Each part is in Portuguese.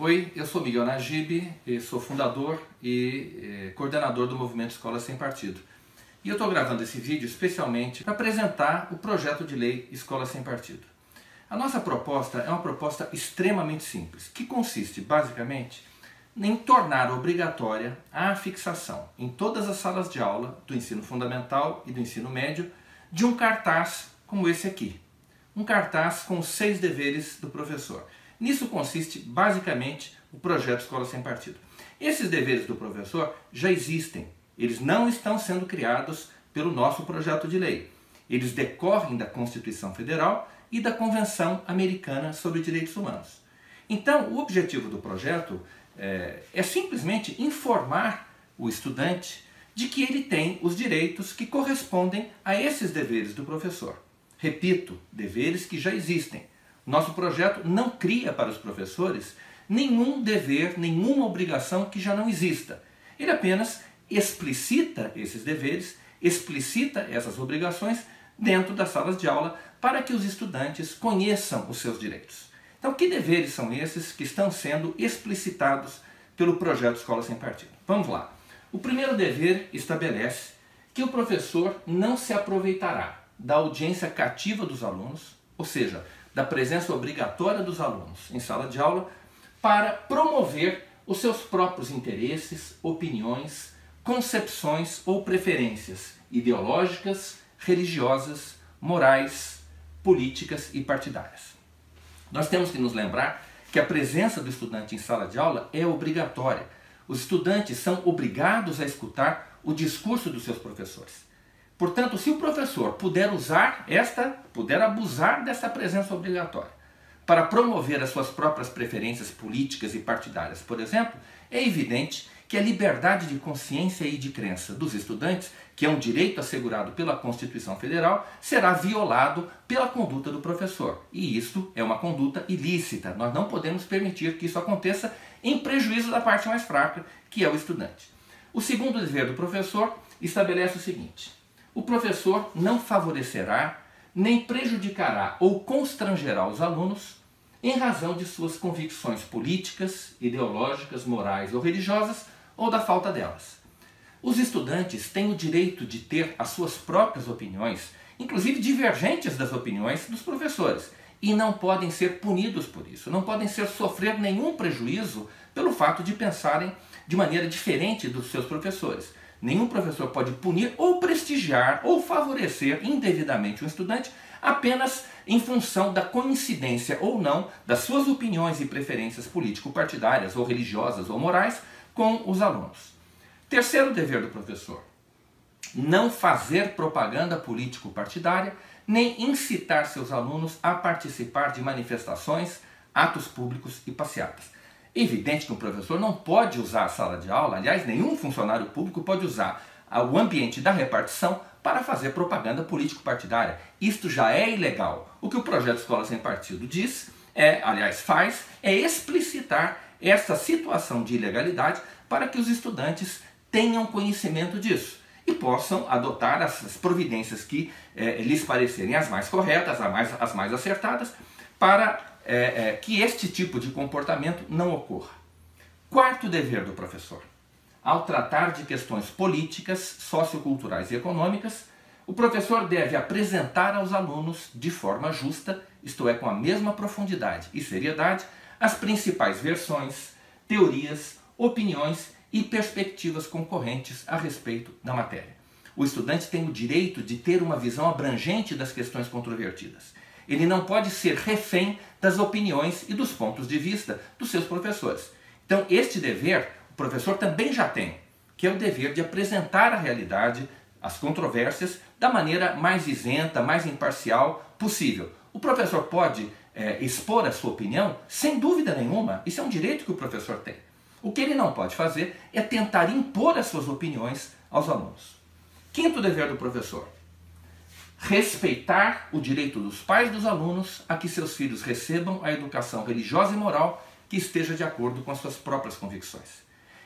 Oi, eu sou Miguel Najib, sou fundador e coordenador do Movimento Escola Sem Partido. E eu estou gravando esse vídeo especialmente para apresentar o projeto de lei Escola Sem Partido. A nossa proposta é uma proposta extremamente simples, que consiste basicamente em tornar obrigatória a fixação em todas as salas de aula do ensino fundamental e do ensino médio de um cartaz como esse aqui. Um cartaz com os 6 deveres do professor. Nisso consiste basicamente o projeto Escola Sem Partido. Esses deveres do professor já existem, eles não estão sendo criados pelo nosso projeto de lei. Eles decorrem da Constituição Federal e da Convenção Americana sobre Direitos Humanos. Então, o objetivo do projeto é simplesmente informar o estudante de que ele tem os direitos que correspondem a esses deveres do professor. Repito, deveres que já existem. Nosso projeto não cria para os professores nenhum dever, nenhuma obrigação que já não exista. Ele apenas explicita esses deveres, explicita essas obrigações dentro das salas de aula para que os estudantes conheçam os seus direitos. Então, que deveres são esses que estão sendo explicitados pelo projeto Escola Sem Partido? Vamos lá. O primeiro dever estabelece que o professor não se aproveitará da audiência cativa dos alunos, ou seja, da presença obrigatória dos alunos em sala de aula, para promover os seus próprios interesses, opiniões, concepções ou preferências ideológicas, religiosas, morais, políticas e partidárias. Nós temos que nos lembrar que a presença do estudante em sala de aula é obrigatória. Os estudantes são obrigados a escutar o discurso dos seus professores. Portanto, se o professor puder abusar dessa presença obrigatória para promover as suas próprias preferências políticas e partidárias, por exemplo, é evidente que a liberdade de consciência e de crença dos estudantes, que é um direito assegurado pela Constituição Federal, será violado pela conduta do professor. E isso é uma conduta ilícita. Nós não podemos permitir que isso aconteça em prejuízo da parte mais fraca, que é o estudante. O segundo dever do professor estabelece o seguinte: o professor não favorecerá, nem prejudicará ou constrangerá os alunos em razão de suas convicções políticas, ideológicas, morais ou religiosas, ou da falta delas. Os estudantes têm o direito de ter as suas próprias opiniões, inclusive divergentes das opiniões dos professores, e não podem ser punidos por isso, não podem sofrer nenhum prejuízo pelo fato de pensarem de maneira diferente dos seus professores. Nenhum professor pode punir ou prestigiar ou favorecer indevidamente um estudante apenas em função da coincidência ou não das suas opiniões e preferências político-partidárias ou religiosas ou morais com os alunos. Terceiro dever do professor: não fazer propaganda político-partidária nem incitar seus alunos a participar de manifestações, atos públicos e passeatas. É evidente que um professor não pode usar a sala de aula, aliás, nenhum funcionário público pode usar o ambiente da repartição para fazer propaganda político-partidária. Isto já é ilegal. O que o projeto Escola Sem Partido diz, faz, é explicitar essa situação de ilegalidade para que os estudantes tenham conhecimento disso e possam adotar as providências que lhes parecerem as mais corretas, as mais acertadas, para que este tipo de comportamento não ocorra. Quarto dever do professor: ao tratar de questões políticas, socioculturais e econômicas, o professor deve apresentar aos alunos de forma justa, isto é, com a mesma profundidade e seriedade, as principais versões, teorias, opiniões e perspectivas concorrentes a respeito da matéria. O estudante tem o direito de ter uma visão abrangente das questões controvertidas. Ele não pode ser refém das opiniões e dos pontos de vista dos seus professores. Então, este dever o professor também já tem, que é o dever de apresentar a realidade, as controvérsias, da maneira mais isenta, mais imparcial possível. O professor pode expor a sua opinião? Sem dúvida nenhuma. Isso é um direito que o professor tem. O que ele não pode fazer é tentar impor as suas opiniões aos alunos. Quinto dever do professor: respeitar o direito dos pais dos alunos a que seus filhos recebam a educação religiosa e moral que esteja de acordo com as suas próprias convicções.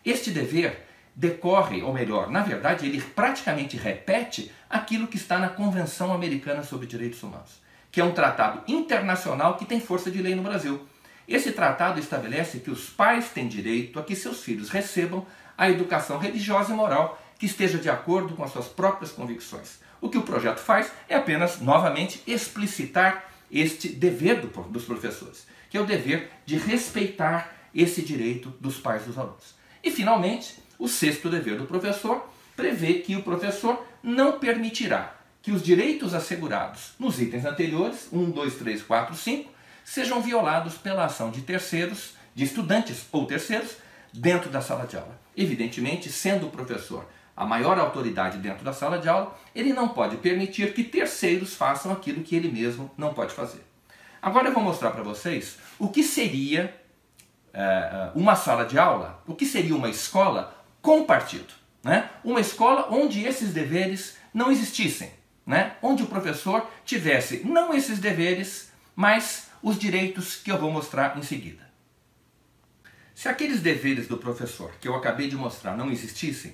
Este dever decorre, ou melhor, na verdade, ele praticamente repete aquilo que está na Convenção Americana sobre Direitos Humanos, que é um tratado internacional que tem força de lei no Brasil. Esse tratado estabelece que os pais têm direito a que seus filhos recebam a educação religiosa e moral que esteja de acordo com as suas próprias convicções. O que o projeto faz é apenas, novamente, explicitar este dever dos professores, que é o dever de respeitar esse direito dos pais dos alunos. E, finalmente, o sexto dever do professor prevê que o professor não permitirá que os direitos assegurados nos itens anteriores, 1, 2, 3, 4, 5, sejam violados pela ação de terceiros, de estudantes ou terceiros, dentro da sala de aula. Evidentemente, sendo o professor a maior autoridade dentro da sala de aula, ele não pode permitir que terceiros façam aquilo que ele mesmo não pode fazer. Agora eu vou mostrar para vocês o que seria uma sala de aula, o que seria uma escola com partido, né? Uma escola onde esses deveres não existissem, né? Onde o professor tivesse não esses deveres, mas os direitos que eu vou mostrar em seguida. Se aqueles deveres do professor que eu acabei de mostrar não existissem,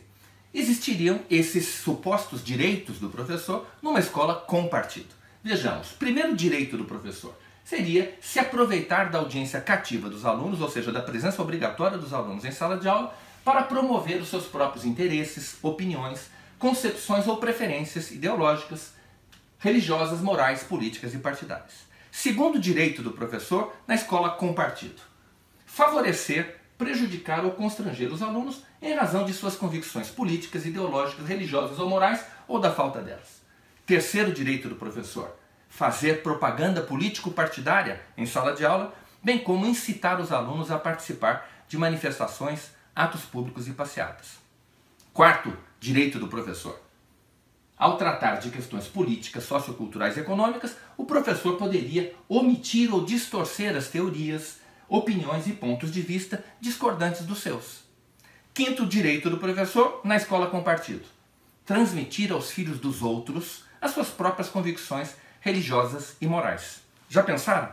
existiriam esses supostos direitos do professor numa escola com partido. Vejamos, primeiro direito do professor seria se aproveitar da audiência cativa dos alunos, ou seja, da presença obrigatória dos alunos em sala de aula, para promover os seus próprios interesses, opiniões, concepções ou preferências ideológicas, religiosas, morais, políticas e partidárias. Segundo direito do professor na escola com partido: favorecer, prejudicar ou constranger os alunos em razão de suas convicções políticas, ideológicas, religiosas ou morais, ou da falta delas. Terceiro direito do professor: fazer propaganda político-partidária em sala de aula, bem como incitar os alunos a participar de manifestações, atos públicos e passeatas. Quarto direito do professor: ao tratar de questões políticas, socioculturais e econômicas, o professor poderia omitir ou distorcer as teorias, opiniões e pontos de vista discordantes dos seus. Quinto direito do professor na escola com partido: transmitir aos filhos dos outros as suas próprias convicções religiosas e morais. Já pensaram?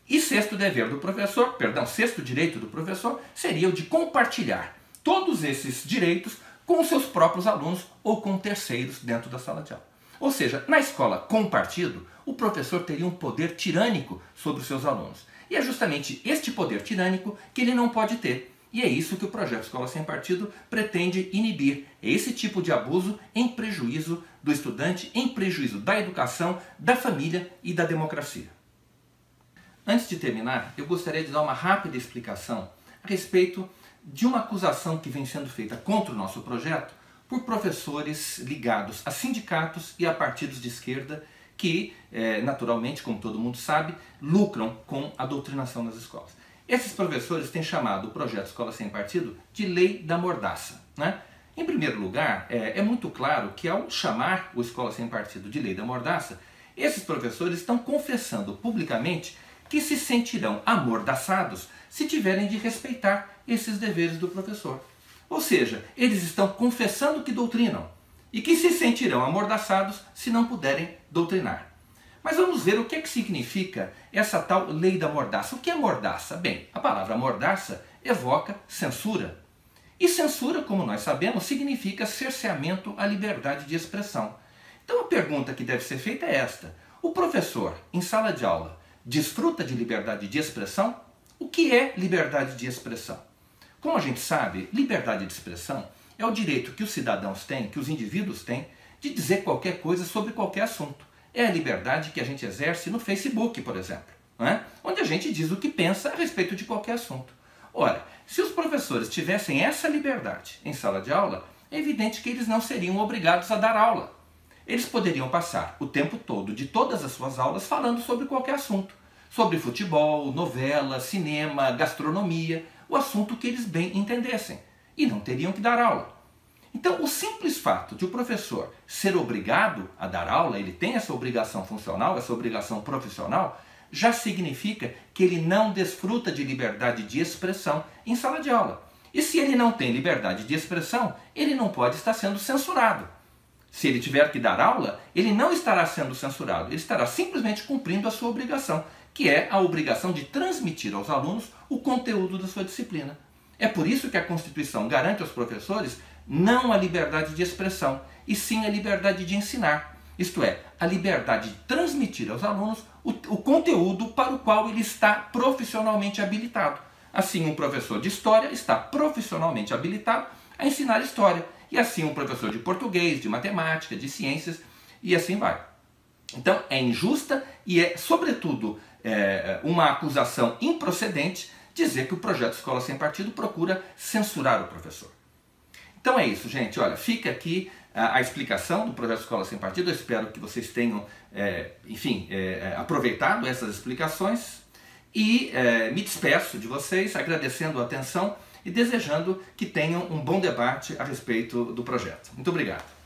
E sexto dever do professor, sexto direito do professor seria o de compartilhar todos esses direitos com os seus próprios alunos ou com terceiros dentro da sala de aula. Ou seja, na escola com partido, o professor teria um poder tirânico sobre os seus alunos. E é justamente este poder tirânico que ele não pode ter. E é isso que o projeto Escola Sem Partido pretende inibir. É esse tipo de abuso em prejuízo do estudante, em prejuízo da educação, da família e da democracia. Antes de terminar, eu gostaria de dar uma rápida explicação a respeito de uma acusação que vem sendo feita contra o nosso projeto por professores ligados a sindicatos e a partidos de esquerda que, naturalmente, como todo mundo sabe, lucram com a doutrinação nas escolas. Esses professores têm chamado o projeto Escola Sem Partido de Lei da Mordaça, né? Em primeiro lugar, é muito claro que ao chamar o Escola Sem Partido de Lei da Mordaça, esses professores estão confessando publicamente que se sentirão amordaçados se tiverem de respeitar esses deveres do professor. Ou seja, eles estão confessando que doutrinam e que se sentirão amordaçados se não puderem doutrinar. Mas vamos ver o que é que significa essa tal lei da mordaça. O que é mordaça? Bem, a palavra mordaça evoca censura. E censura, como nós sabemos, significa cerceamento à liberdade de expressão. Então a pergunta que deve ser feita é esta: o professor, em sala de aula, desfruta de liberdade de expressão? O que é liberdade de expressão? Como a gente sabe, liberdade de expressão é o direito que os cidadãos têm, que os indivíduos têm, de dizer qualquer coisa sobre qualquer assunto. É a liberdade que a gente exerce no Facebook, por exemplo, né? Onde a gente diz o que pensa a respeito de qualquer assunto. Ora, se os professores tivessem essa liberdade em sala de aula, é evidente que eles não seriam obrigados a dar aula. Eles poderiam passar o tempo todo de todas as suas aulas falando sobre qualquer assunto. Sobre futebol, novela, cinema, gastronomia, o assunto que eles bem entendessem. E não teriam que dar aula. Então, o simples fato de o professor ser obrigado a dar aula, ele tem essa obrigação funcional, essa obrigação profissional, já significa que ele não desfruta de liberdade de expressão em sala de aula. E se ele não tem liberdade de expressão, ele não pode estar sendo censurado. Se ele tiver que dar aula, ele não estará sendo censurado, ele estará simplesmente cumprindo a sua obrigação, que é a obrigação de transmitir aos alunos o conteúdo da sua disciplina. É por isso que a Constituição garante aos professores não a liberdade de expressão, e sim a liberdade de ensinar. Isto é, a liberdade de transmitir aos alunos o conteúdo para o qual ele está profissionalmente habilitado. Assim, um professor de história está profissionalmente habilitado a ensinar história, e assim um professor de português, de matemática, de ciências, e assim vai. Então, é injusta e é, sobretudo, uma acusação improcedente dizer que o projeto Escola Sem Partido procura censurar o professor. Então é isso, gente. Olha, fica aqui a explicação do projeto Escola Sem Partido. Eu espero que vocês tenham, aproveitado essas explicações e me despeço de vocês agradecendo a atenção e desejando que tenham um bom debate a respeito do projeto. Muito obrigado.